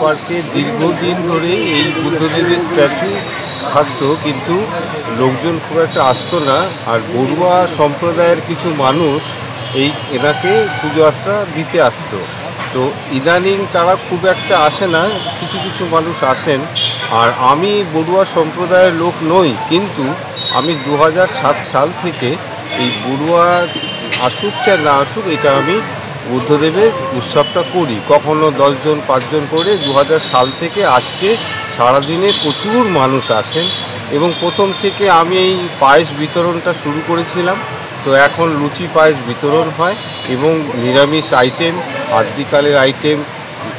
পার্কে দীর্ঘদিন ধরে এই বুদ্ধদেবের স্ট্যাচু থাকতো, কিন্তু লোকজন খুব একটা আসতো না। আর বড়ুয়া সম্প্রদায়ের কিছু মানুষ এনাকে পুজো আশ্রা দিতে আসতো। তো ইদানিং তারা খুব একটা আসে না, কিছু কিছু মানুষ আসেন। আর আমি বড়ুয়া সম্প্রদায়ের লোক নই, কিন্তু আমি 2007 সাল থেকে এই বড়ুয়া আসুক চাই না আসুক, এটা আমি বুদ্ধদেবের উৎসবটা করি। কখনো 10 জন 5 জন করে 2000 সাল থেকে আজকে সারাদিনে প্রচুর মানুষ আসেন। এবং প্রথম থেকে আমি এই পায়েস বিতরণটা শুরু করেছিলাম। তো এখন লুচি পায়েস বিতরণ হয় এবং নিরামিষ আইটেম, আদ্যিকালের আইটেম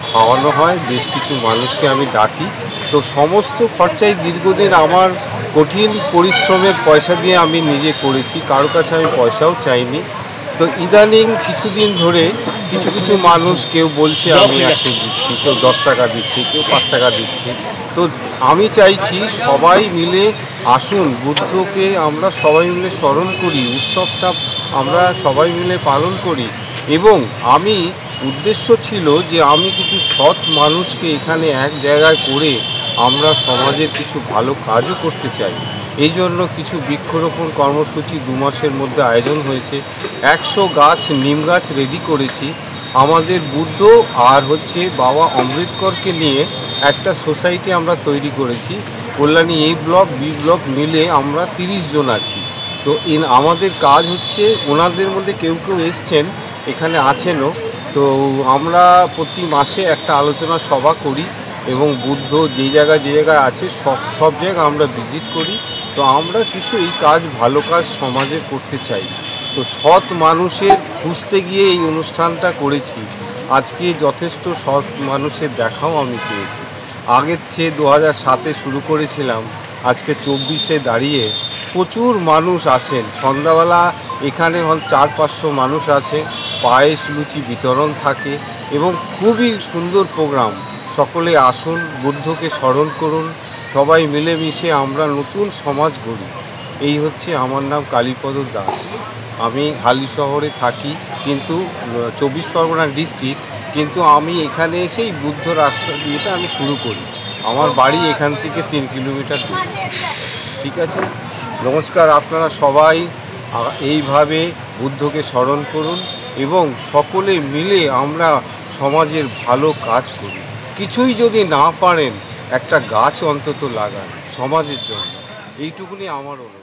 খাওয়ানো হয়। বেশ কিছু মানুষকে আমি ডাকি। তো সমস্ত খরচাই দীর্ঘদিন আমার কঠিন পরিশ্রমের পয়সা দিয়ে আমি নিজে করেছি, কারো কাছে আমি পয়সাও চাইনি। তো ইদানিং কিছুদিন ধরে কিছু কিছু মানুষ, কেউ বলছে আমি 100 দিচ্ছি, কেউ 10 টাকা দিচ্ছে, কেউ 5 টাকা দিচ্ছে। তো আমি চাইছি সবাই মিলে আসুন, বুদ্ধকে আমরা সবাই মিলে স্মরণ করি, উৎসবটা আমরা সবাই মিলে পালন করি। এবং আমি উদ্দেশ্য ছিল যে আমি কিছু সৎ মানুষকে এখানে এক জায়গায় করে আমরা সমাজের কিছু ভালো কাজও করতে চাই। এই জন্য কিছু বৃক্ষরোপণ কর্মসূচি 2 মাসের মধ্যে আয়োজন হয়েছে। 100 গাছ নিম গাছ রেডি করেছি। আমাদের বুদ্ধ আর বাবা অমৃতকরকে নিয়ে একটা সোসাইটি আমরা তৈরি করেছি। Kalyani A block B block মিলে আমরা 30 জন আছি। তো আমাদের কাজ হচ্ছে, ওনাদের মধ্যে কেউ কেউ এসছেন, এখানে আছেনও। তো আমরা প্রতি মাসে একটা আলোচনা সভা করি এবং বুদ্ধ যে জায়গায় আছে সব জায়গায় আমরা ভিজিট করি। তো আমরা কিছু এই কাজ, ভালো কাজ সমাজে করতে চাই। তো সৎ মানুষের খুঁজতে গিয়ে এই অনুষ্ঠানটা করেছি। আজকে যথেষ্ট সৎ মানুষের দেখাও আমি পেয়েছি। আগের চেয়ে 2007-এ শুরু করেছিলাম, আজকে 24-এ দাঁড়িয়ে প্রচুর মানুষ আসেন। সন্ধ্যাবেলা এখানে 400-500 মানুষ আছে। পায়েস লুচি বিতরণ থাকে এবং খুবই সুন্দর প্রোগ্রাম। সকলে আসুন, বুদ্ধকে স্মরণ করুন, সবাই মিলেমিশে আমরা নতুন সমাজ গড়ি। এই হচ্ছে, আমার নাম কালীপদ দাস। আমি হালি শহরে থাকি, কিন্তু 24 পরগনা ডিস্ট্রিক্ট, কিন্তু আমি এখানে এসেই বুদ্ধর আশ্রয় দিয়েটা আমি শুরু করি। আমার বাড়ি এখান থেকে 3 কিলোমিটার দূরে। ঠিক আছে, নমস্কার। আপনারা সবাই এইভাবে বুদ্ধকে স্মরণ করুন এবং সকলে মিলে আমরা সমাজের ভালো কাজ করি। কিছুই যদি না পারেন, একটা গাছ অন্তত লাগান সমাজের জন্য। এইটুকুনি আমার অনুরোধ।